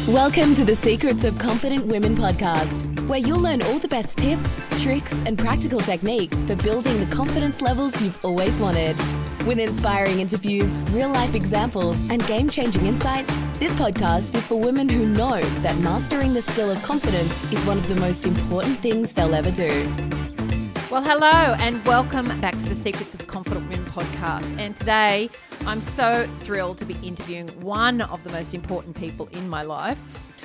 Welcome to the Secrets of Confident Women podcast, where you'll learn all the best tips, tricks, and practical techniques for building the confidence levels you've always wanted. With inspiring interviews, real-life examples, and game-changing insights, this podcast is for women who know that mastering the skill of confidence is one of the most important things they'll ever do. Well, hello and welcome back to the Secrets of Confident Women podcast. And today I'm so thrilled to be interviewing one of the most important people in my life,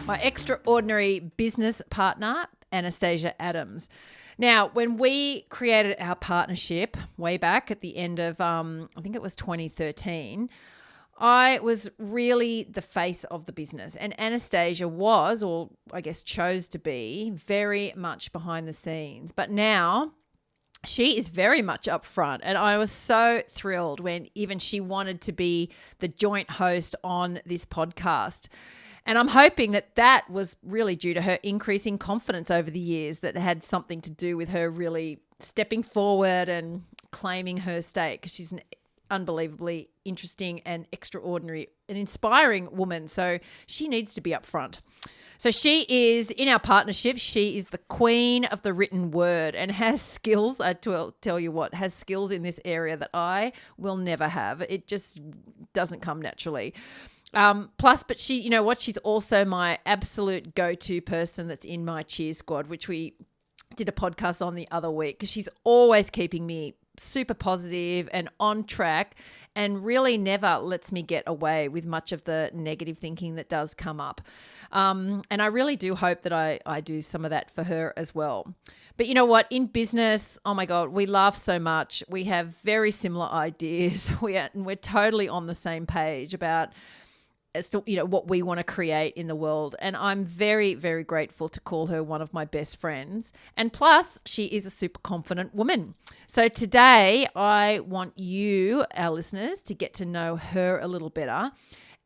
my extraordinary business partner, Anastasia Adams. Now, when we created our partnership way back at the end of, I think it was 2013, I was really the face of the business, and Anastasia was, or I guess chose to be, very much behind the scenes. But now she is very much up front, and I was so thrilled when even she wanted to be the joint host on this podcast. And I'm hoping that that was really due to her increasing confidence over the years, that had something to do with her really stepping forward and claiming her stake, because she's an unbelievably interesting and extraordinary and inspiring woman. So she needs to be up front. So she is, in our partnership, she is the queen of the written word and has skills, I tell you what, has skills in this area that I will never have. It just doesn't come naturally. But she, you know what, she's also my absolute go-to person that's in my cheer squad, which we did a podcast on the other week, because she's always keeping me super positive and on track, and really never lets me get away with much of the negative thinking that does come up. And I really do hope that I do some of that for her as well. But you know what? In business, oh my God, we laugh so much. We have very similar ideas. We're totally on the same page about as to, you know, what we want to create in the world. And I'm very, very grateful to call her one of my best friends. And plus, she is a super confident woman. So today I want you, our listeners, to get to know her a little better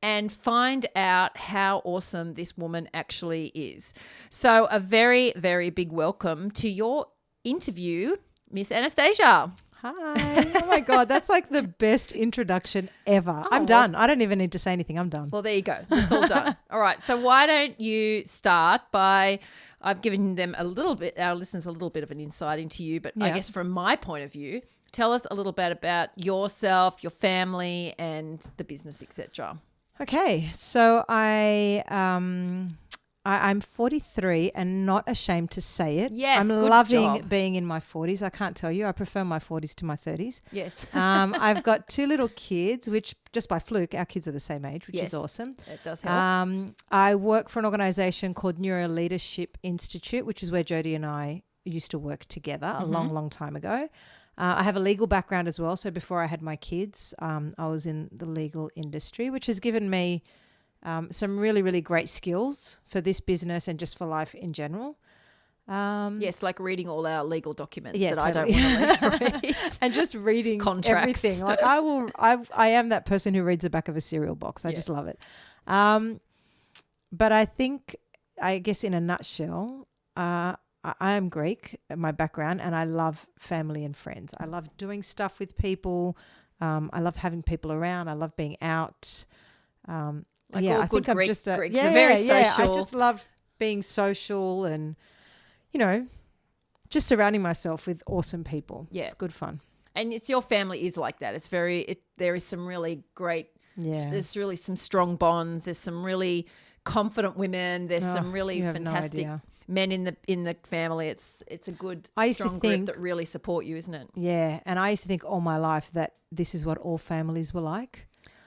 and find out how awesome this woman actually is. So a very, very big welcome to your interview, Miss Anastasia. Hi. Oh my God, that's like the best introduction ever. I'm done. I don't even need to say anything. I'm done. Well, there you go. It's all done. All right. So why don't you start by, I've given them a little bit, our listeners, a little bit of an insight into you, but I guess from my point of view, tell us a little bit about yourself, your family, and the business, etc. Okay. So I'm 43 and not ashamed to say it. Yes, I'm good loving job. being in my 40s. I can't tell you. I prefer my 40s to my 30s. Yes. I've got two little kids, which just by fluke, our kids are the same age, which is awesome. It does help. I work for an organisation called Neuro Leadership Institute, which is where Jodie and I used to work together a long, long time ago. I have a legal background as well. So before I had my kids, I was in the legal industry, which has given me some really, really great skills for this business and just for life in general. Yes, like reading all our legal documents that totally. I don't want to read. And just reading Contracts. everything. Like I am that person who reads the back of a cereal box. I just love it. But I guess in a nutshell, I am Greek, my background, and I love family and friends. I love doing stuff with people. I love having people around. I love being out. Like all good Greeks are very social. I just love being social and, you know, just surrounding myself with awesome people. Yeah. It's good fun. And it's your family is like that. It's there is some really great, there's really some strong bonds. There's some really confident women. There's some really fantastic men in the family. It's a good, strong group that really support you, isn't it? Yeah. And I used to think all my life that this is what all families were like.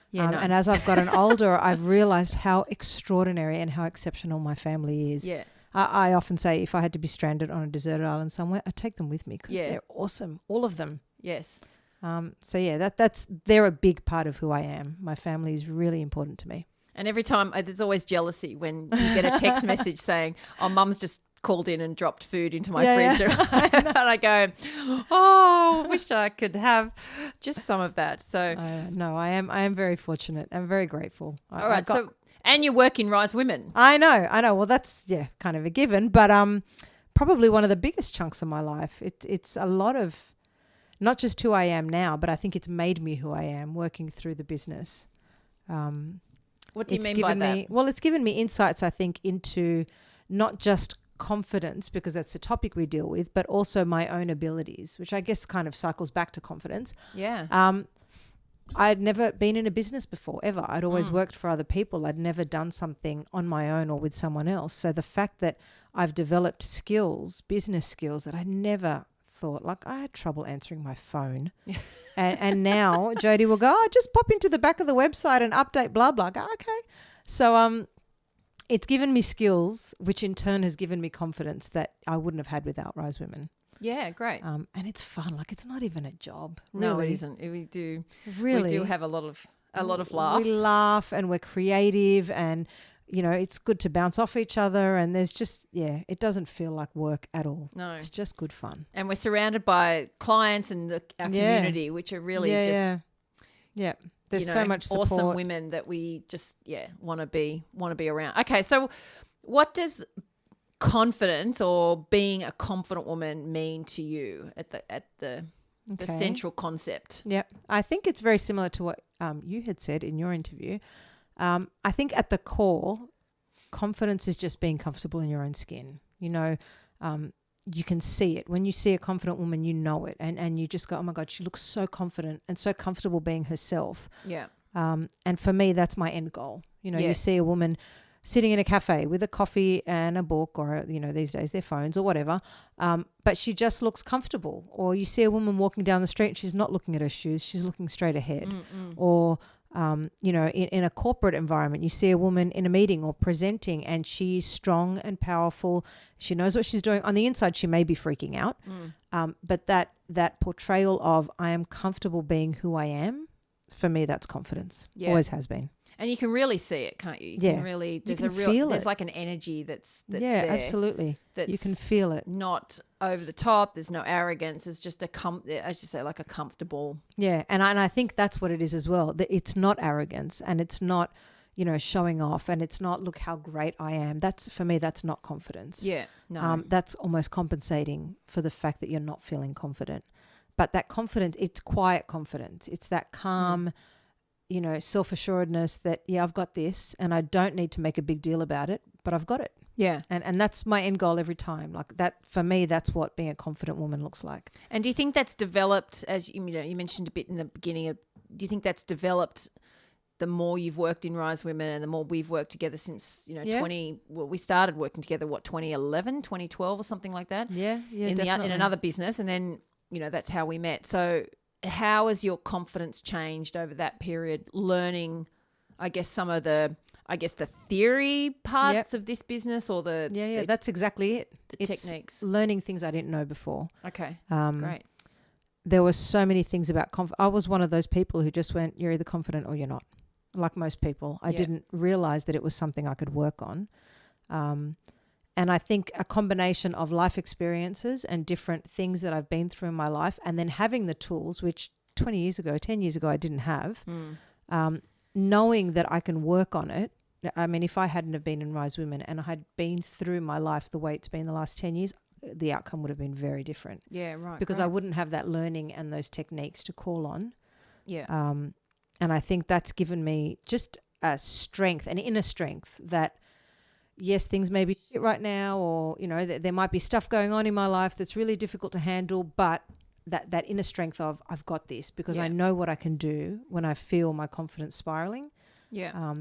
Yeah, And as I've gotten older, I've realised how extraordinary and how exceptional my family is. Yeah. I often say if I had to be stranded on a deserted island somewhere, I'd take them with me because they're awesome, all of them. Yes. They're a big part of who I am. My family is really important to me. And every time, there's always jealousy when you get a text message saying, oh, Mum's just called in and dropped food into my fridge. Yeah. And I go, oh, wish I could have just some of that. So no, I am very fortunate. I'm very grateful. All right. And you work in Rise Women. I know. Well, that's kind of a given, but probably one of the biggest chunks of my life. It's a lot of not just who I am now, but I think it's made me who I am working through the business. What do you mean by that? Well, it's given me insights, I think, into not just confidence, because that's the topic we deal with, but also my own abilities, which I guess kind of cycles back to confidence. Yeah. I'd never been in a business before, ever. I'd always worked for other people. I'd never done something on my own or with someone else. So the fact that I've developed skills, business skills that I never thought, like I had trouble answering my phone. and now Jodie will go, just pop into the back of the website and update blah, blah. I go, okay. So it's given me skills, which in turn has given me confidence that I wouldn't have had without Rise Women. Yeah, great. And it's fun. Like, it's not even a job. No, really. it isn't. We do Really. have a lot of laughs. We laugh and we're creative, and it's good to bounce off each other, and there's just it doesn't feel like work at all. No. It's just good fun. And we're surrounded by clients and our community, which are really yeah. There's so much support. Awesome women that we just want to be around. Okay, so what does confidence or being a confident woman mean to you at the central concept? Yeah, I think it's very similar to what you had said in your interview. I think at the core, confidence is just being comfortable in your own skin. You can see it. When you see a confident woman, you know it, and you just go, oh my God, she looks so confident and so comfortable being herself. Yeah. And for me, that's my end goal. You see a woman sitting in a cafe with a coffee and a book, or these days their phones or whatever, but she just looks comfortable. Or you see a woman walking down the street and she's not looking at her shoes, she's looking straight ahead. Or in a corporate environment, you see a woman in a meeting or presenting and she's strong and powerful, she knows what she's doing. On the inside she may be freaking out, but that portrayal of I am comfortable being who I am, for me that's confidence. Always has been. And you can really see it, can't you? You can really, there's like an energy that's there. Absolutely. You can feel it. Not over the top. There's no arrogance. It's just as you say, like a comfortable. Yeah. And I think that's what it is as well. It's not arrogance, and it's not, showing off, and it's not, look how great I am. For me, that's not confidence. Yeah. No. That's almost compensating for the fact that you're not feeling confident. But that confidence, it's quiet confidence. It's that calm, self-assuredness that, I've got this and I don't need to make a big deal about it, but I've got it. Yeah. And that's my end goal every time. Like that, for me, that's what being a confident woman looks like. And do you think that's developed, as you mentioned a bit in the beginning, do you think that's developed the more you've worked in Rise Women and the more we've worked together since, we started working together, 2011, 2012 or something like that? Yeah, in another business. And then, that's how we met. So how has your confidence changed over that period, learning, I guess, some of the theory parts of this business, or that's exactly it. It's techniques. Learning things I didn't know before. Okay, great. There were so many things about I was one of those people who just went, you're either confident or you're not. Like most people, I didn't realize that it was something I could work on. And I think a combination of life experiences and different things that I've been through in my life, and then having the tools, which 10 years ago, I didn't have, knowing that I can work on it. I mean, if I hadn't have been in Rise Women and I had been through my life the way it's been the last 10 years, the outcome would have been very different. Yeah, right. Because I wouldn't have that learning and those techniques to call on. Yeah. And I think that's given me just a strength, an inner strength that, yes, things may be shit right now, or, there might be stuff going on in my life that's really difficult to handle, but that inner strength of I've got this, because I know what I can do when I feel my confidence spiraling. Yeah.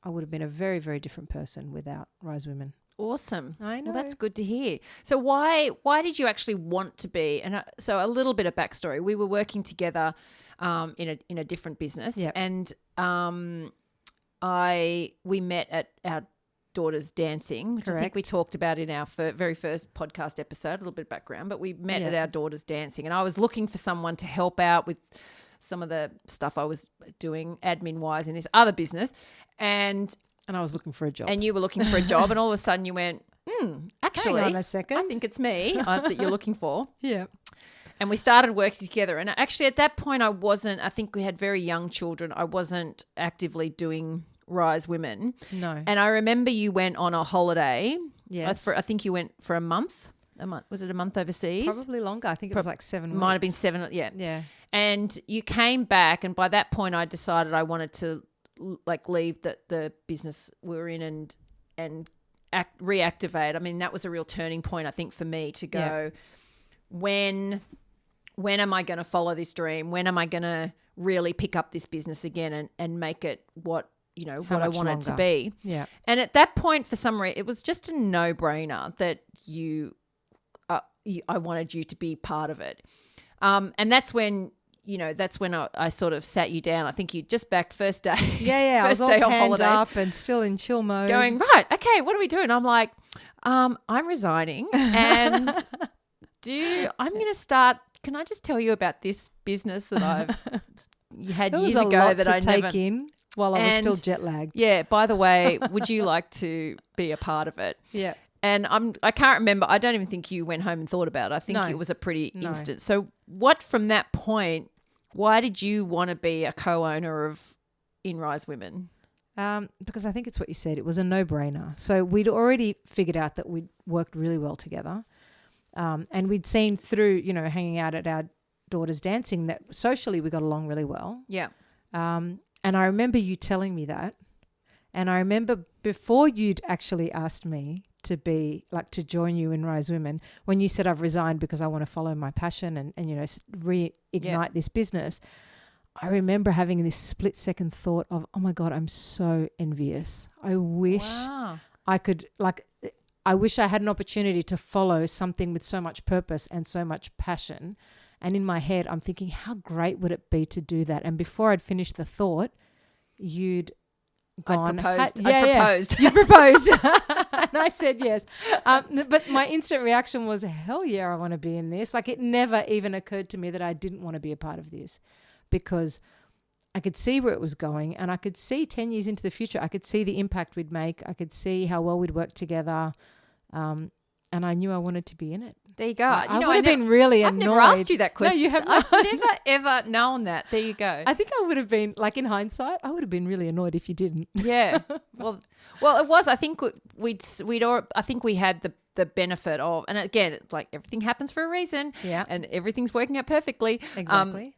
I would have been a very, very different person without Rise Women. Awesome. I know. Well, that's good to hear. So why did you actually want to be? And so a little bit of backstory. We were working together in a different business, and we met at our daughter's dancing, which I think we talked about in our very first podcast episode, a little bit of background, but we met at our daughter's dancing, and I was looking for someone to help out with some of the stuff I was doing admin-wise in this other business, and I was looking for a job. And you were looking for a job, and all of a sudden you went, actually, hang on a second. I think it's me that you're looking for. Yeah. And we started working together. And actually at that point I think we had very young children. I wasn't actively doing Rise Women. No. And I remember you went on a holiday. Yes. I think you went for a month. Was it a month overseas? Probably longer. I think it was like 7 weeks. Might have been 7. Yeah. Yeah. And you came back, and by that point I decided I wanted to leave the business we're in and reactivate. I mean, that was a real turning point, I think, for me to go, when am I going to follow this dream? When am I going to really pick up this business again and make it what I want it to be? Yeah. And at that point, for some reason, it was just a no-brainer that I wanted you to be part of it. And that's when I sort of sat you down. I think you just back first day. Yeah. First I was day all on tanned holidays, up and still in chill mode. going, right, okay, what are we doing? I'm like, I'm resigning and I'm going to start. Can I just tell you about this business that I've had years ago that I never take in while I was still jet lagged. Yeah. By the way, would you like to be a part of it? Yeah. And I can't remember. I don't even think you went home and thought about it. I think it was a pretty instant. So what from that point, why did you want to be a co-owner of InRise Women? Because I think it's what you said. It was a no-brainer. So we'd already figured out that we'd worked really well together. And we'd seen through, hanging out at our daughter's dancing that socially we got along really well. Yeah. And I remember you telling me that. And I remember before you'd actually asked me to join you in Rise Women, when you said I've resigned because I want to follow my passion and reignite this business, I remember having this split second thought of, oh my God, I'm so envious. I wish I could, I wish I had an opportunity to follow something with so much purpose and so much passion. And in my head, I'm thinking, how great would it be to do that? And before I'd finished the thought, you'd gone. I proposed. You proposed. And I said yes. But my instant reaction was, hell yeah, I want to be in this. It never even occurred to me that I didn't want to be a part of this, because I could see where it was going, and I could see 10 years into the future, I could see the impact we'd make. I could see how well we'd work together. And I knew I wanted to be in it. There you go. I would have been really annoyed. I've never asked you that question. No, you have not. I've never, ever known that. There you go. I think I would have been, in hindsight, I would have been really annoyed if you didn't. Yeah. Well, it was. I think I think we had the benefit of, and again, everything happens for a reason. Yeah. And everything's working out perfectly. Exactly.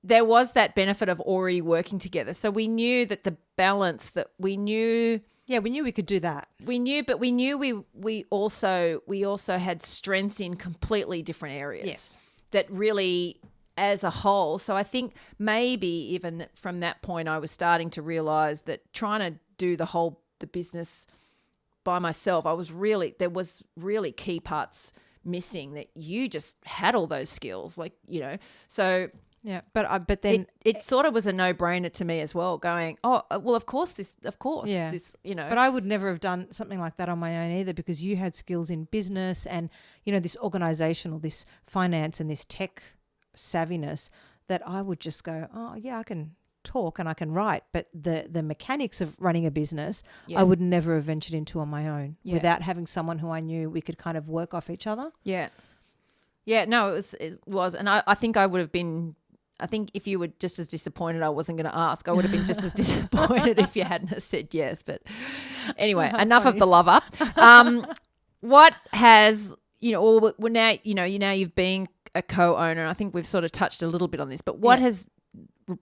There was that benefit of already working together. So we knew that the balance that we knew. Yeah, we knew we could do that. We knew we also had strengths in completely different areas. Yes. That really, as a whole. So I think maybe even from that point, I was starting to realize that trying to do the business by myself, there was really key parts missing that you just had all those skills, so. Yeah, but then it sort of was a no-brainer to me as well. Going, oh well, of course. Yeah. This, But I would never have done something like that on my own either, because you had skills in business and this organizational, this finance and this tech savviness that I would just go, oh yeah, I can talk and I can write, but the mechanics of running a business, I would never have ventured into on my own without having someone who I knew we could kind of work off each other. Yeah. Yeah. No, it was, and I think I would have been. I think if you were just as disappointed I wasn't going to ask, I would have been just as disappointed if you hadn't have said yes. But anyway, enough of the love up. What has, now you've been a co-owner. I think we've sort of touched a little bit on this, but what has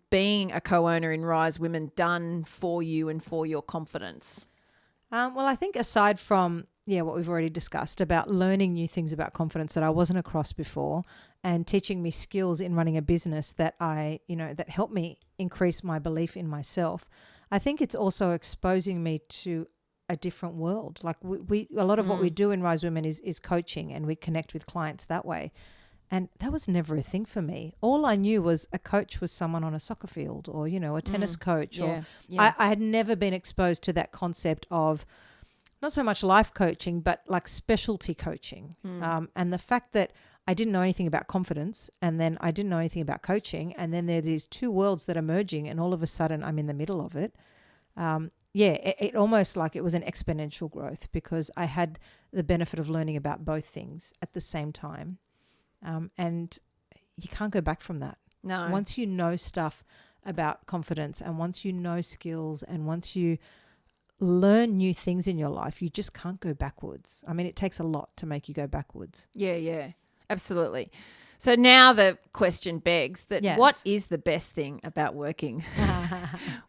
being a co-owner in Rise Women done for you and for your confidence? Well, I think aside from what we've already discussed about learning new things about confidence that I wasn't across before, and teaching me skills in running a business that that helped me increase my belief in myself, I think it's also exposing me to a different world. A lot of what we do in Rise Women is coaching, and we connect with clients that way. And that was never a thing for me. All I knew was a coach was someone on a soccer field, or, a tennis coach. I had never been exposed to that concept of not so much life coaching, but specialty coaching. And the fact that I didn't know anything about confidence, and then I didn't know anything about coaching, and then there are these two worlds that are merging, and all of a sudden I'm in the middle of it. It almost it was an exponential growth, because I had the benefit of learning about both things at the same time. And you can't go back from that. No. Once you know stuff about confidence, and once you know skills, and once you learn new things in your life, you just can't go backwards. I mean, it takes a lot to make you go backwards. Yeah, yeah. absolutely. So now the question begs that Yes. what is the best thing about working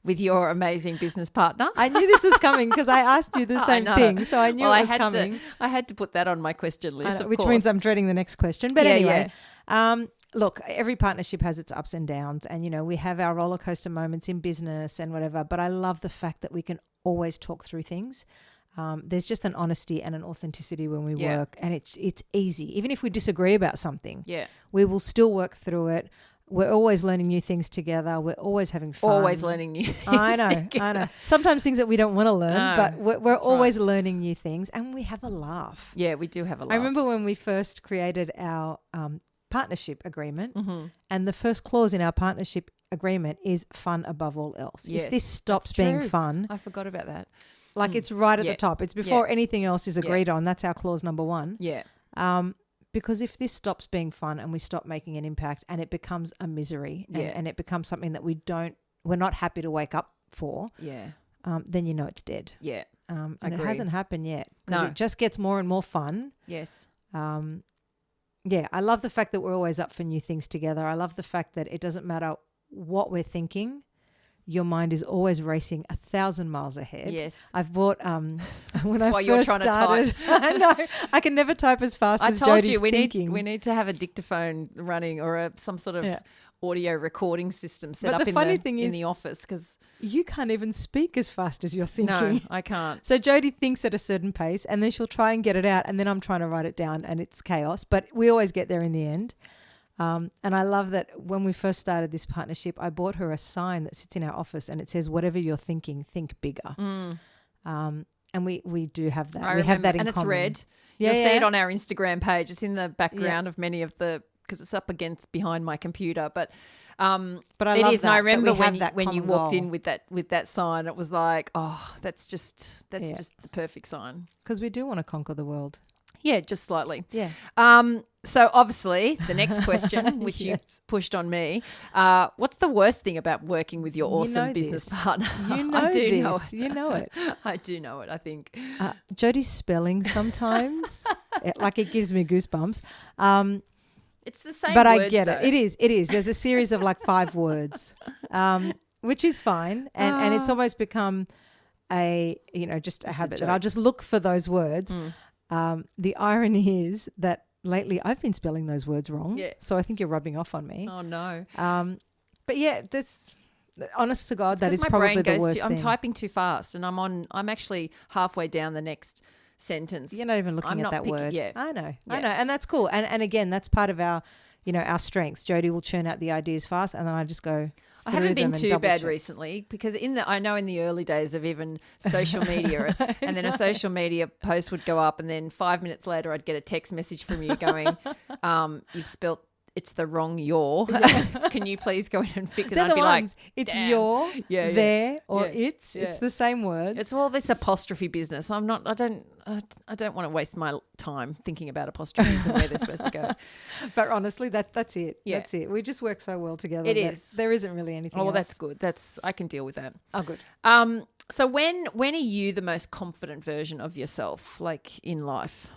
with your amazing business partner? I knew this was coming because I asked you the I same know. thing, so I knew Well, it was coming. I had to put that on my question list, of Which course. means I'm dreading the next question. But Yeah, anyway, look, every partnership has its ups and downs, and we have our roller coaster moments in business and whatever. But I love the fact that we can always talk through things. There's just an honesty and an authenticity when we work, and it's easy. Even if we disagree about something, we will still work through it. We're always learning new things together. We're always having fun. Always learning new things I know. Sometimes things that we don't want to learn, No, but we're always learning new things, and we have a laugh. Yeah, we do have a laugh. I remember when we first created our partnership agreement, and the first clause in our partnership agreement is fun above all else. Yes, if this stops that's being true. fun, I forgot about that. like it's right at Yeah. the top. It's before anything else is agreed on. That's our clause number 1. Yeah. Because if this stops being fun and we stop making an impact and it becomes a misery and it becomes something that we're not happy to wake up for, then it's dead. Yeah. And it Agree. hasn't happened yet because No. it just gets more and more fun. Yes. I love the fact that we're always up for new things together. I love the fact that it doesn't matter what we're thinking. Your mind is always racing 1,000 miles ahead. Yes. I've bought when I why first you're trying to started. I know I can never type as fast I as told Jodie's you we thinking. need to have a dictaphone running or some sort of audio recording system set But up the in funny the thing in is the office because You can't even speak as fast as you're thinking. no, I can't. So Jodie thinks at a certain pace, and then she'll try and get it out, and then I'm trying to write it down, and it's chaos. But we always get there in the end. And I love that when we first started this partnership, I bought her a sign that sits in our office, and it says, "Whatever you're thinking, think bigger." And we do have that. We have that in and common. it's red. Yeah, You'll see it yeah. on our Instagram page. It's in the background of many of the because it's up against behind my computer, but I it love is. And I that we remember have that when you common walked goal. in with that sign, it was like, oh, that's just the perfect sign. Because we do want to conquer the world. Yeah, just slightly. Yeah. So obviously the next question, which you pushed on me, what's the worst thing about working with your awesome business partner? You know I do this. know it. You know it. I do know it, I think. Jodie's spelling sometimes, it gives me goosebumps. It's the same But words, I get though. it. It is. There's a series of 5 words, which is fine. And it's almost become just a habit that I'll just look for those words. The irony is that lately I've been spelling those words wrong. Yeah. So I think you're rubbing off on me. Oh, no. But yeah, honest to God, that is my probably brain the goes worst I'm thing. typing too fast and I'm actually halfway down the next sentence. You're not even looking I'm at not that picking- word. yeah. I know. Yeah. And that's cool. And again, that's part of our, our strengths. Jodie will churn out the ideas fast, and then I just go I through haven't been them and too double bad check. recently because I know in the early days of even social media and then a social media post would go up and then 5 minutes later I'd get a text message from you going, you've spelt it's the wrong your. Can you please go in and fix it? They're And the I'd be ones. like, It's damn. your, Yeah. there, or Yeah. it's. Yeah. It's the same words. It's apostrophe business. I don't want to waste my time thinking about apostrophes and where they're supposed to go. But honestly, that's it. Yeah. That's it. We just work so well together. It that is. There isn't really anything Oh, well, else. that's good. I can deal with that. Oh, good. So when are you the most confident version of yourself, like in life?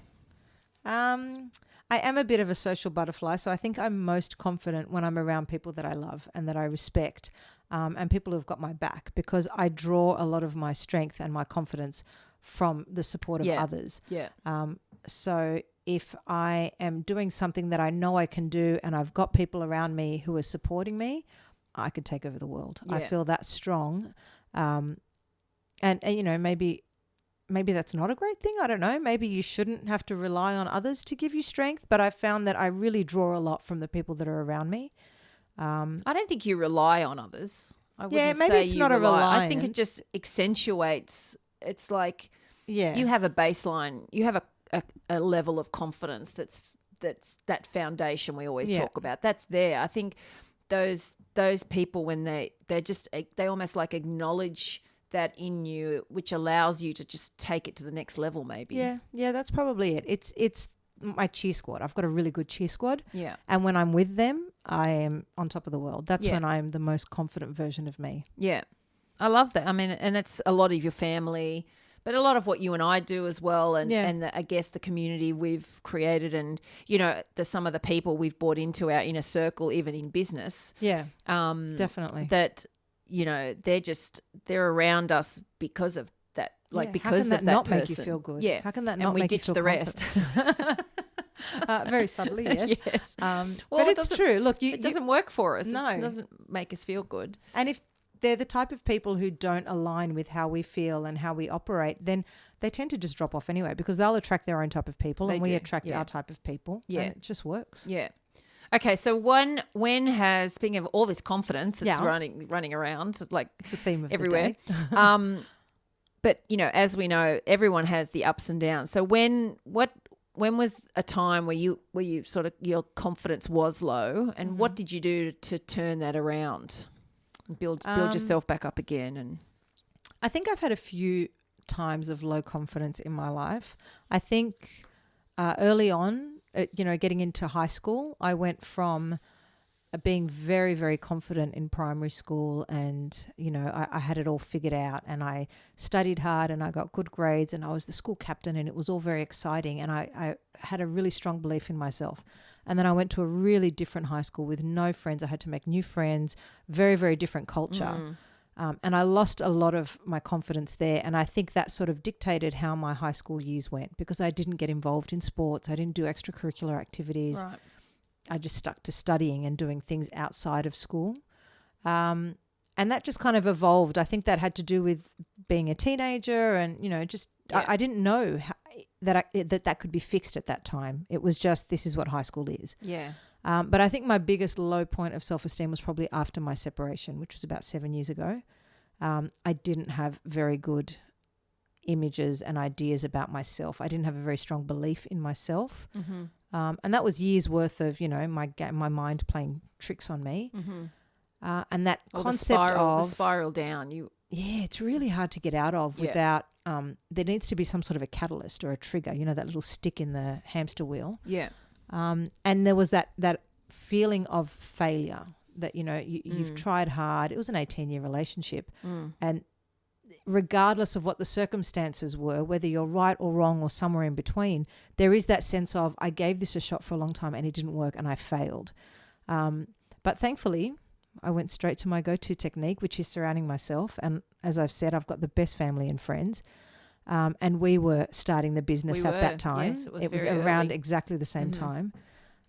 I am a bit of a social butterfly, so I think I'm most confident when I'm around people that I love and that I respect, and people who've got my back, because I draw a lot of my strength and my confidence from the support of others. Yeah. So if I am doing something that I know I can do and I've got people around me who are supporting me, I could take over the world. I Yeah. feel that strong. And maybe that's not a great thing. I don't know. Maybe you shouldn't have to rely on others to give you strength, but I found that I really draw a lot from the people that are around me. I don't think you rely on others. I Yeah, wouldn't maybe say it's you not a rely. I think it reliance. just accentuates. It's like Yeah. you have a baseline. You have a level of confidence that's that foundation we always Yeah. talk about. That's there. I think those people when they almost like acknowledge that in you, which allows you to just take it to the next level maybe. Yeah, that's probably it. It's my cheer squad. I've got a really good cheer squad. Yeah. And when I'm with them, I am on top of the world. That's Yeah. when I am the most confident version of me. Yeah. I love that. I mean, and it's a lot of your family, But a lot of what you and I do as well, and Yeah. I guess the community we've created, and some of the people we've brought into our inner circle, even in business. Yeah, definitely. That they're around us because of that, like because how of can that not person. make you feel good? Yeah, How can that and not we make you ditch feel the rest. Very subtly, yes. Yes. But it's true. Look, it doesn't work for us. No. It doesn't make us feel good. And if they're the type of people who don't align with how we feel and how we operate, then they tend to just drop off anyway, because they'll attract their own type of people, and we do. attract our type of people. Yeah. And it just works. Yeah. Okay, so speaking of all this confidence, it's running around like It's the theme of everywhere. the day. But as we know, everyone has the ups and downs. So when was a time where you sort of your confidence was low, and what did you do to turn that around? Build yourself back up again. And I think I've had a few times of low confidence in my life. I think early on, getting into high school, I went from being very, very confident in primary school, and, I had it all figured out, and I studied hard and I got good grades, and I was the school captain, and it was all very exciting, and I had a really strong belief in myself. And then I went to a really different high school with no friends. I had to make new friends, very, very different culture. And I lost a lot of my confidence there. And I think that sort of dictated how my high school years went, because I didn't get involved in sports. I didn't do extracurricular activities. right. I just stuck to studying and doing things outside of school. And that just kind of evolved. I think that had to do with being a teenager, and, I didn't know that could be fixed at that time. It was just, this is what high school is. Yeah. But I think my biggest low point of self-esteem was probably after my separation, which was about 7 years ago. I didn't have very good images and ideas about myself. I didn't have a very strong belief in myself. And that was years worth of, my mind playing tricks on me. And that concept the spiral down. Yeah, it's really hard to get out of without, there needs to be some sort of a catalyst or a trigger, that little stick in the hamster wheel. Yeah. And there was that feeling of failure that, you've tried hard. It was an 18-year relationship. And regardless of what the circumstances were, whether you're right or wrong or somewhere in between, there is that sense of, I gave this a shot for a long time and it didn't work and I failed. But thankfully, I went straight to my go-to technique, which is surrounding myself. And as I've said, I've got the best family and friends. And we were starting the business at that time. Yes, it was around early. exactly the same time.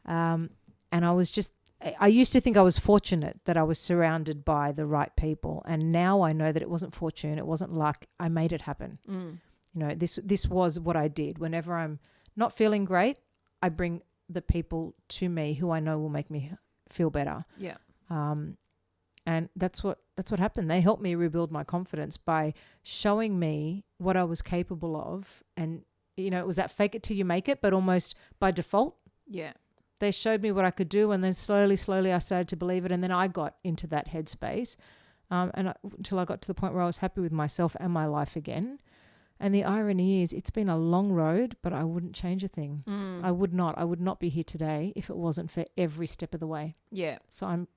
And I used to think I was fortunate that I was surrounded by the right people. And now I know that it wasn't fortune. It wasn't luck. I made it happen. This was what I did. Whenever I'm not feeling great, I bring the people to me who I know will make me feel better. Yeah. And that's what happened. They helped me rebuild my confidence by showing me what I was capable of. And, it was that fake it till you make it, but almost by default. Yeah. They showed me what I could do, and then slowly I started to believe it, and then I got into that headspace until I got to the point where I was happy with myself and my life again. And the irony is, it's been a long road, but I wouldn't change a thing. I would not be here today if it wasn't for every step of the way. Yeah. So I'm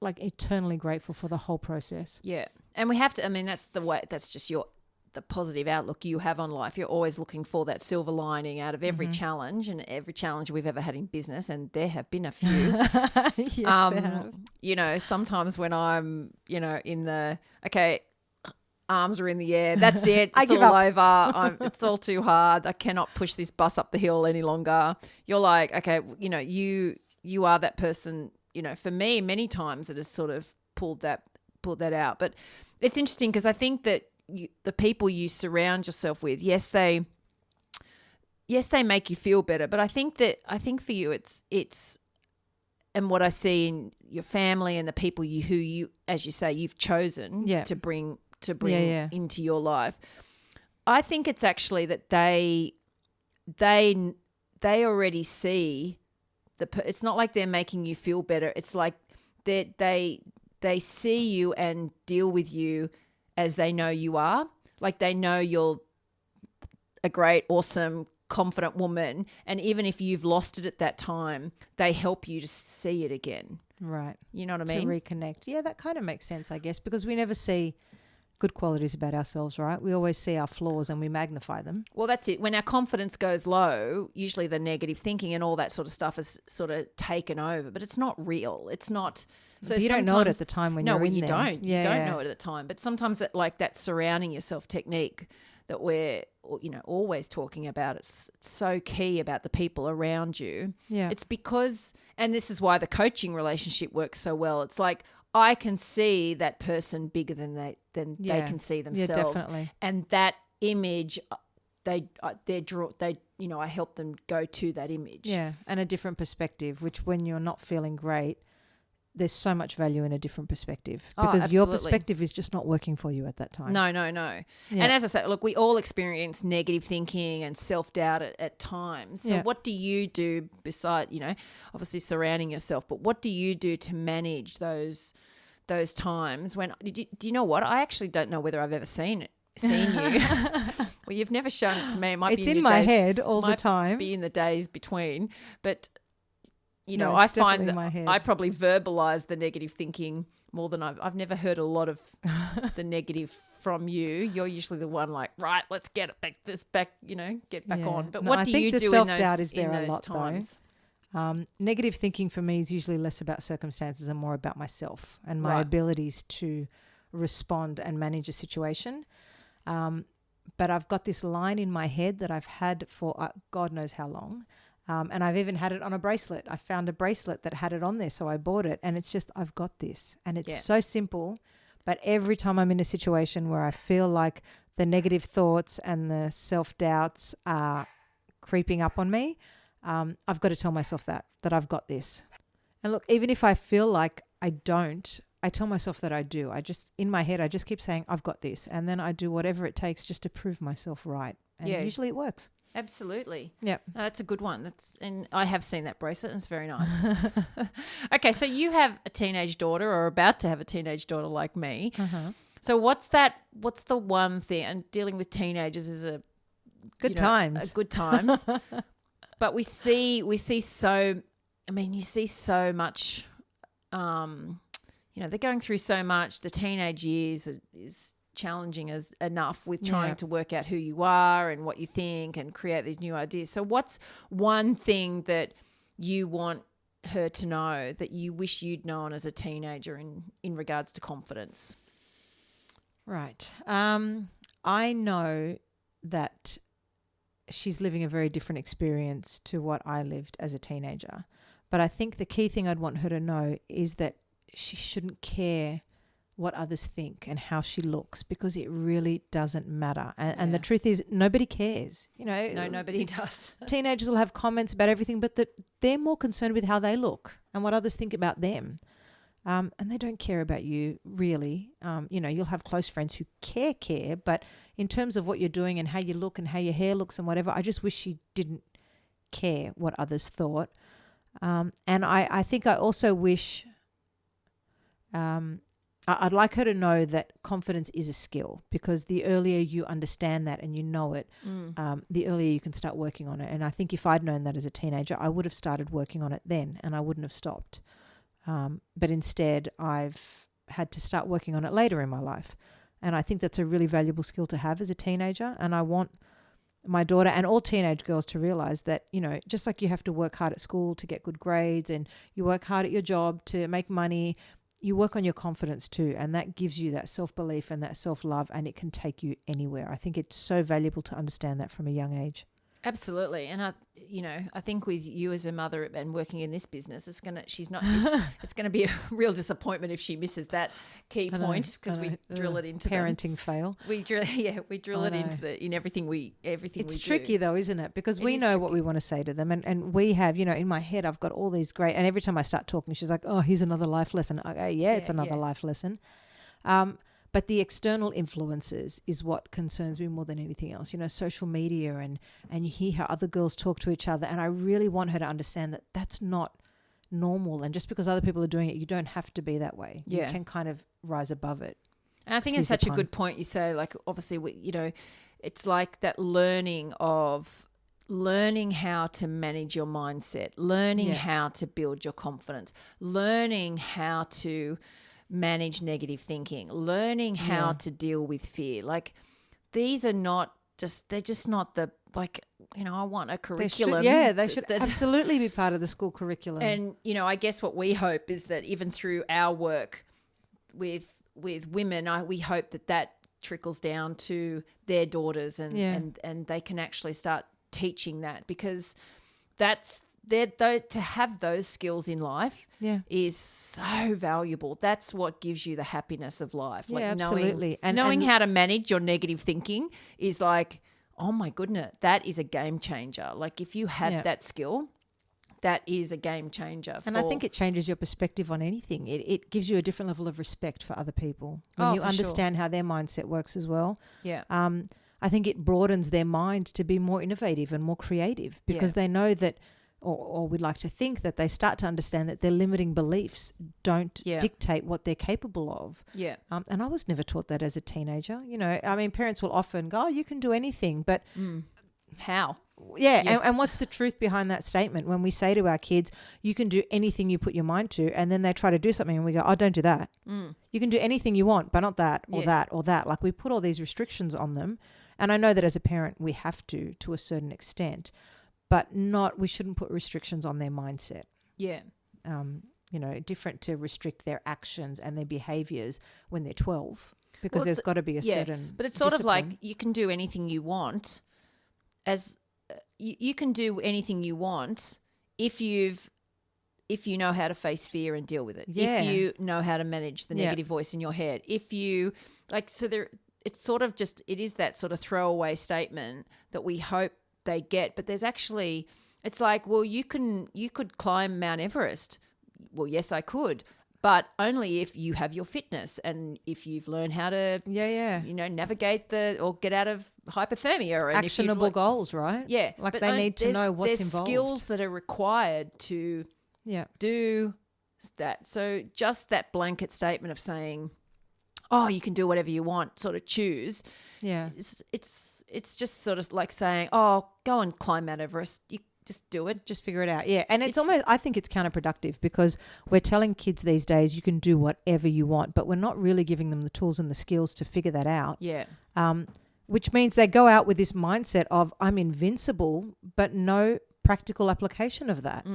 eternally grateful for the whole process. Yeah. And we have to, that's the way, that's just the positive outlook you have on life. You're always looking for that silver lining out of every challenge, and every challenge we've ever had in business, and there have been a few. Yes, there have. Sometimes when I'm, in the, arms are in the air, that's it, it's all over, it's all too hard, I cannot push this bus up the hill any longer. You're like, okay, you are that person, for me, many times it has sort of pulled that out. But it's interesting because I think that the people you surround yourself with, yes, they make you feel better. But I think for you, it's, and what I see in your family and the people who you, as you say, you've chosen to bring into your life. I think it's actually that they already see it's not like they're making you feel better. It's like they see you and deal with you as they know you are. Like they know you're a great, awesome, confident woman. And even if you've lost it at that time, they help you to see it again. Right. You know what I mean? To reconnect. Yeah, that kind of makes sense, I guess, because we never see good qualities about ourselves, right? We always see our flaws and we magnify them. Well, that's it. When our confidence goes low, usually the negative thinking and all that sort of stuff is sort of taken over, but it's not real. It's not. So you don't know it at the time when you're in you there. don't. Yeah, you don't know it at the time. But sometimes like that surrounding yourself technique that we're, always talking about, it's so key about the people around you. Yeah. It's because, and this is why the coaching relationship works so well. It's like, I can see that person bigger than they can see themselves. Yeah, definitely. And that image, I help them go to that image. Yeah, and a different perspective, which when you're not feeling great, there's so much value in a different perspective because your perspective is just not working for you at that time. No. Yeah. And as I said, look, we all experience negative thinking and self-doubt at times. So what do you do beside, obviously surrounding yourself, but what do you do to manage those times when, do you know what? I actually don't know whether I've ever seen you. Well, you've never shown it to me. It might It's be in my head all the time. Be in the days between, but No, I it's find definitely in my head. I probably verbalize the negative thinking more than I've never heard a lot of the negative from you. You're usually the one like, right, let's get it back, get back on. But what do you do self-doubt is in there those a lot, times? Negative thinking for me is usually less about circumstances and more about myself and my abilities to respond and manage a situation. But I've got this line in my head that I've had for God knows how long. And I've even had it on a bracelet. I found a bracelet that had it on there, so I bought it. And it's just, I've got this. And it's so simple. But every time I'm in a situation where I feel like the negative thoughts and the self-doubts are creeping up on me, I've got to tell myself that I've got this. And look, even if I feel like I don't, I tell myself that I do. In my head, I just keep saying, I've got this. And then I do whatever it takes just to prove myself right. And usually it works. Absolutely. Yeah. No, that's a good one. And I have seen that bracelet and it's very nice. Okay, so you have a teenage daughter or about to have a teenage daughter like me. Uh-huh. So what's the one thing, and dealing with teenagers is a good times. But you see so much, they're going through so much. The teenage years is challenging as enough with trying to work out who you are and what you think and create these new ideas. So what's one thing that you want her to know that you wish you'd known as a teenager in regards to confidence? Right. I know that she's living a very different experience to what I lived as a teenager. But I think the key thing I'd want her to know is that she shouldn't care what others think and how she looks, because it really doesn't matter. And the truth is, nobody cares. No, nobody does. Teenagers will have comments about everything, but they're more concerned with how they look and what others think about them. And they don't care about you, really. You'll have close friends who care, but in terms of what you're doing and how you look and how your hair looks and whatever, I just wish she didn't care what others thought. And I think I also wish... I'd like her to know that confidence is a skill, because the earlier you understand that and you know it, the earlier you can start working on it. And I think if I'd known that as a teenager, I would have started working on it then and I wouldn't have stopped. But instead, I've had to start working on it later in my life. And I think that's a really valuable skill to have as a teenager. And I want my daughter and all teenage girls to realize that, just like you have to work hard at school to get good grades and you work hard at your job to make money, you work on your confidence too, and that gives you that self-belief and that self-love, and it can take you anywhere. I think it's so valuable to understand that from a young age. Absolutely. And I think with you as a mother and working in this business, it's going to be a real disappointment if she misses that key point, because we drill it into parenting fail. We drill it into in everything we do. It's tricky though, isn't it? Because we know what we want to say to them, and we have, in my head I've got all these great, and every time I start talking, she's like, "Oh, here's another life lesson." I go, "Yeah, it's another life lesson." But the external influences is what concerns me more than anything else. Social media and you hear how other girls talk to each other. And I really want her to understand that that's not normal. And just because other people are doing it, you don't have to be that way. Yeah. You can kind of rise above it. And I think it's such a good point you say, like, obviously, it's like that learning how to manage your mindset, learning how to build your confidence, learning how to manage negative thinking, learning how to deal with fear. Like these are not just, they're just not the, like, you know, I want a curriculum. They should absolutely be part of the school curriculum. And, you know, I guess what we hope is that even through our work with women, we hope that trickles down to their daughters and they can actually start teaching that, because to have those skills in life is so valuable. That's what gives you the happiness of life. Like absolutely. Knowing how to manage your negative thinking is like, oh my goodness, that is a game changer. Like if you had that skill, that is a game changer. And I think it changes your perspective on anything. It gives you a different level of respect for other people when you understand how their mindset works as well. Yeah. I think it broadens their mind to be more innovative and more creative, because they know that, or we'd like to think that they start to understand that their limiting beliefs don't dictate what they're capable of. Yeah. And I was never taught that as a teenager. You know, I mean, parents will often go, oh, you can do anything, but how? Yeah. And what's the truth behind that statement when we say to our kids, you can do anything you put your mind to, and then they try to do something and we go, oh, don't do that. You can do anything you want, but not that or that or that. Like we put all these restrictions on them. And I know that as a parent we have to a certain extent, but we shouldn't put restrictions on their mindset. Yeah. You know, different to restrict their actions and their behaviours when they're 12, because there's got to be a certain But it's sort discipline. of like you can do anything you want you can do anything you want if you know how to face fear and deal with it. Yeah. If you know how to manage the negative voice in your head. If you it's sort of just, it is that sort of throwaway statement that we hope they get, but there's actually, it's like, well, you could climb Mount Everest. Well, yes, I could, but only if you have your fitness and if you've learned how to, you know, navigate or get out of hypothermia. And actionable goals, right? Yeah. Like they need to know what's there's involved. skills that are required to do that. So just that blanket statement of saying, oh, you can do whatever you want, sort of choose. Yeah. It's just sort of like saying, oh, go and climb Mount Everest. You just do it. Just figure it out. Yeah. And it's almost, I think it's counterproductive, because we're telling kids these days you can do whatever you want, but we're not really giving them the tools and the skills to figure that out. Yeah. Which means they go out with this mindset of I'm invincible, but no practical application of that,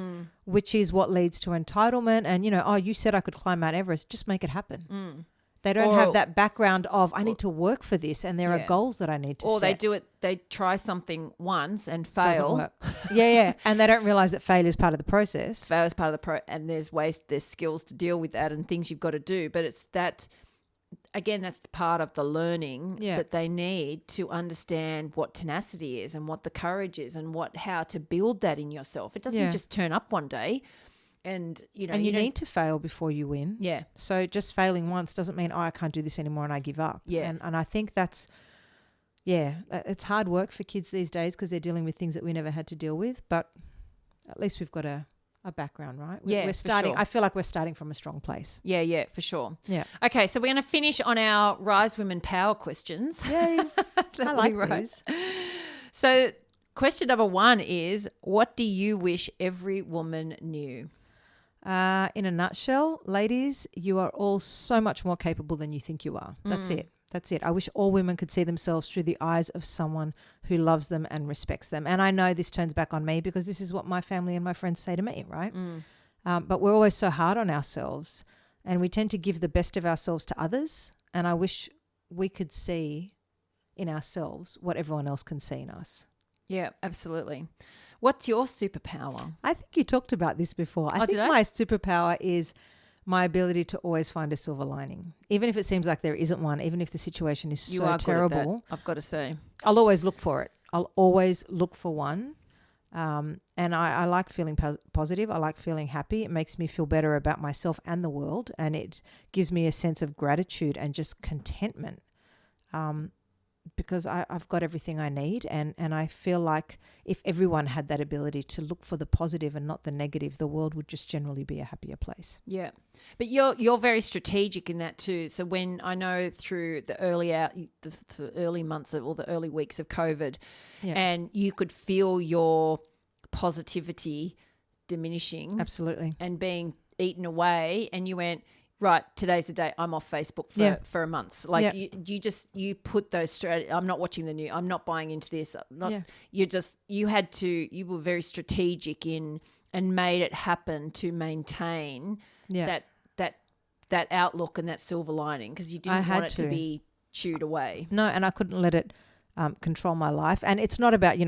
which is what leads to entitlement and, you know, oh, you said I could climb Mount Everest, just make it happen. They don't have that background of I need to work for this and there are goals that I need to set. Or they do it, they try something once and fail. Doesn't work. Yeah. And they don't realise that failure is part of the process. Failure is part of the and there's skills to deal with that and things you've got to do. But it's that, again, that's the part of the learning that they need to understand what tenacity is and what the courage is and how to build that in yourself. It doesn't just turn up one day. And, you know, and you need to fail before you win. Yeah. So just failing once doesn't mean, I can't do this anymore and I give up. Yeah. And I think that's, it's hard work for kids these days because they're dealing with things that we never had to deal with. But at least we've got a background, right? We're starting. For sure. I feel like we're starting from a strong place. Yeah, for sure. Yeah. Okay, so we're going to finish on our Rise Women Power questions. Yay. I like these. So question number 1 is, what do you wish every woman knew? In a nutshell, ladies, you are all so much more capable than you think you are. That's it. I wish all women could see themselves through the eyes of someone who loves them and respects them. And I know this turns back on me because this is what my family and my friends say to me, right? But we're always so hard on ourselves and we tend to give the best of ourselves to others. And I wish we could see in ourselves what everyone else can see in us. Yeah, absolutely. What's your superpower? I think you talked about this before. I think my superpower is my ability to always find a silver lining. Even if it seems like there isn't one, even if the situation is so terrible. Good at that, I've got to say. I'll always look for it. I'll always look for one. And I like feeling positive. I like feeling happy. It makes me feel better about myself and the world. And it gives me a sense of gratitude and just contentment. Because I've got everything I need and I feel like if everyone had that ability to look for the positive and not the negative, the world would just generally be a happier place. Yeah. But you're very strategic in that too. So when I know through the early months of, or the early weeks of COVID and you could feel your positivity diminishing. Absolutely. And being eaten away and you went, right, today's the day I'm off Facebook for a month. Like you put those straight. I'm not watching the news. I'm not buying into this. You were very strategic in and made it happen to maintain that outlook and that silver lining, because you didn't want it to be chewed away. No, and I couldn't let it control my life. And it's not about,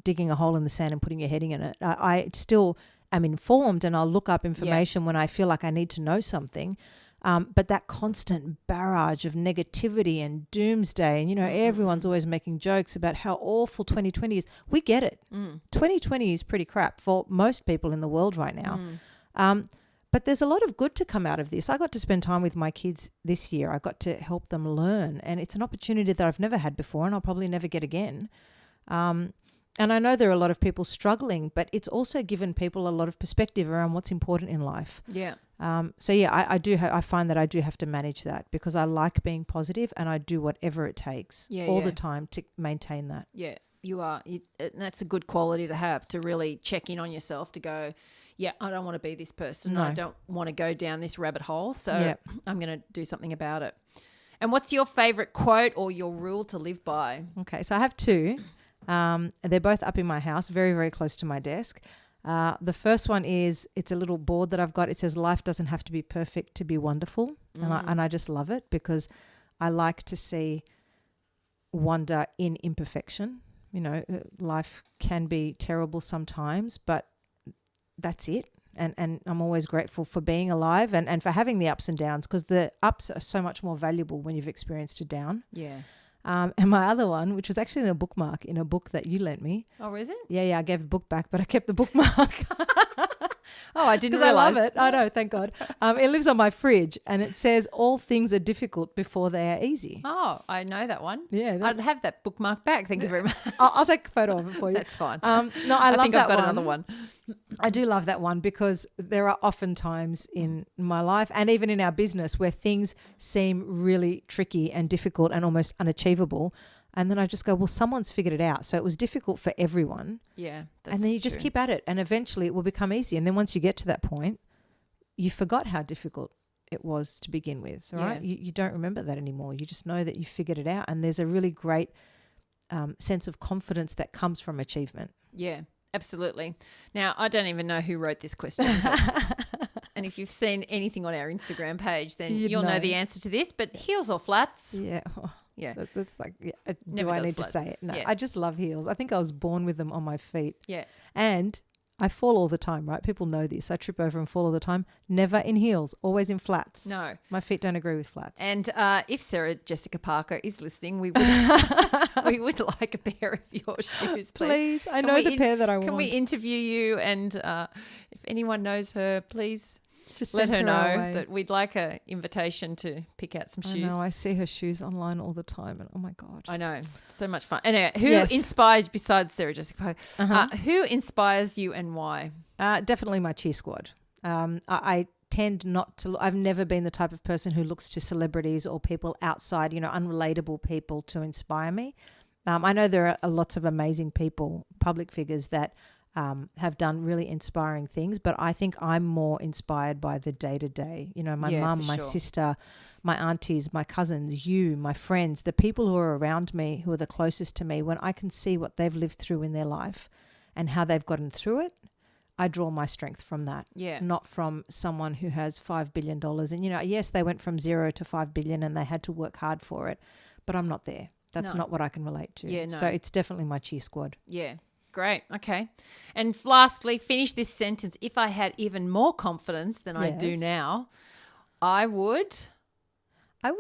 digging a hole in the sand and putting your head in it. I still am informed, and I'll look up information when I feel like I need to know something. But that constant barrage of negativity and doomsday, and, everyone's always making jokes about how awful 2020 is. We get it. 2020 is pretty crap for most people in the world right now. But there's a lot of good to come out of this. I got to spend time with my kids this year. I got to help them learn, and it's an opportunity that I've never had before, and I'll probably never get again. And I know there are a lot of people struggling, but it's also given people a lot of perspective around what's important in life. Yeah. I find that I do have to manage that, because I like being positive, and I do whatever it takes the time to maintain that. Yeah, you are. And that's a good quality to have, to really check in on yourself, to go, I don't want to be this person. No. I don't want to go down this rabbit hole. So I'm going to do something about it. And what's your favorite quote or your rule to live by? Okay, so I have two. They're both up in my house, very, very close to my desk. The first one is, it's a little board that I've got. It says, life doesn't have to be perfect to be wonderful. And I just love it, because I like to see wonder in imperfection. Life can be terrible sometimes, but that's it. And I'm always grateful for being alive and for having the ups and downs, because the ups are so much more valuable when you've experienced a down. Yeah. And my other one, which was actually in a bookmark in a book that you lent me. Oh, is it? Yeah, I gave the book back, but I kept the bookmark. Oh, I didn't realize. I love it. I know, thank God. It lives on my fridge, and it says, all things are difficult before they are easy. Oh, I know that one. Yeah. I'd have that bookmark back. Thank you very much. I'll take a photo of it for you. That's fine. No, I love that one. I think I've got another one. I do love that one, because there are often times in my life, and even in our business, where things seem really tricky and difficult and almost unachievable. And then I just go, well, someone's figured it out. So it was difficult for everyone. Yeah. And then you just keep at it, and eventually it will become easy. And then once you get to that point, you forgot how difficult it was to begin with, right? Yeah. You don't remember that anymore. You just know that you figured it out. And there's a really great sense of confidence that comes from achievement. Yeah, absolutely. Now, I don't even know who wrote this question. And if you've seen anything on our Instagram page, then you'll know the answer to this. But heels or flats? Yeah. Yeah. That's like, do I need to say it? No, I just love heels. I think I was born with them on my feet. Yeah. And I fall all the time, right? People know this. I trip over and fall all the time. Never in heels, always in flats. No. My feet don't agree with flats. And if Sarah Jessica Parker is listening, we would we would like a pair of your shoes, please. I know the pair that I want. Can we interview you? And if anyone knows her, please just let her know that we'd like an invitation to pick out some shoes. I know, I see her shoes online all the time, and oh my God. I know, so much fun. Anyway, who inspires, besides Sarah Jessica Parker, who inspires you and why? Definitely my cheer squad. I tend not to, I've never been the type of person who looks to celebrities or people outside, unrelatable people to inspire me. I know there are lots of amazing people, public figures that have done really inspiring things, but I think I'm more inspired by the day-to-day. My mum, my sister, my aunties, my cousins, you, my friends, the people who are around me, who are the closest to me. When I can see what they've lived through in their life and how they've gotten through it, I draw my strength from that, not from someone who has $5 billion. And, yes, they went from 0 to 5 billion and they had to work hard for it, but I'm not there. That's not what I can relate to. Yeah, no. So it's definitely my cheer squad. Yeah. Great. Okay. And lastly, finish this sentence. If I had even more confidence than I do now, I would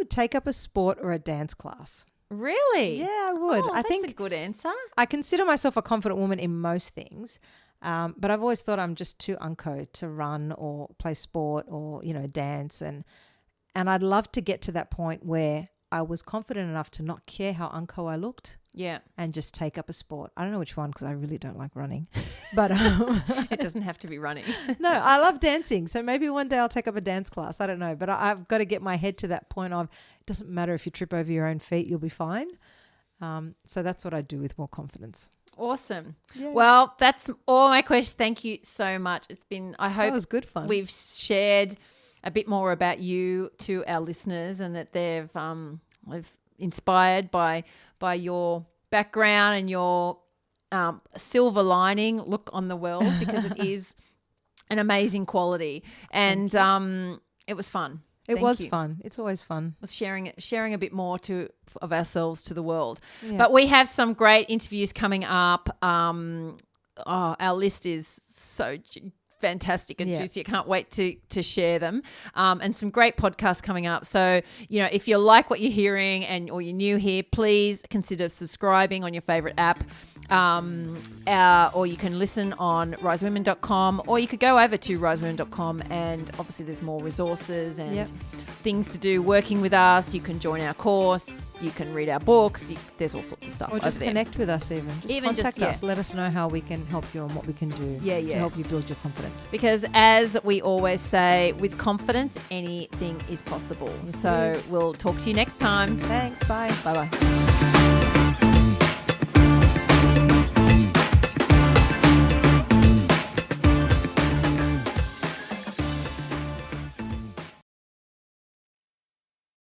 take up a sport or a dance class. Really? Yeah, I would. I think that's a good answer. I consider myself a confident woman in most things, but I've always thought I'm just too unco to run or play sport or, dance. And I'd love to get to that point where I was confident enough to not care how unco I looked. Yeah. And just take up a sport. I don't know which one, because I really don't like running. But it doesn't have to be running. No, I love dancing. So maybe one day I'll take up a dance class. I don't know. But I've got to get my head to that point of, it doesn't matter if you trip over your own feet, you'll be fine. So that's what I do with more confidence. Awesome. Yeah. Well, that's all my questions. Thank you so much. It's been, I hope that was good fun. We've shared a bit more about you to our listeners, and that they've inspired by your background and your silver lining look on the world, because it is an amazing quality. And it was fun. It was fun. It's always fun. Was sharing a bit more of ourselves to the world. Yeah. But we have some great interviews coming up. Our list is so fantastic and juicy. I can't wait to share them. And some great podcasts coming up. So, if you like what you're hearing or you're new here, please consider subscribing on your favorite app. Or you can listen on risewomen.com, or you could go over to risewomen.com, and obviously there's more resources and things to do working with us. You can join our course, you can read our books, there's all sorts of stuff. Or just connect with us even. Contact us. Let us know how we can help you and what we can do to help you build your confidence. Because as we always say, with confidence, anything is possible. Yes, so we'll talk to you next time. Thanks. Bye. Bye-bye.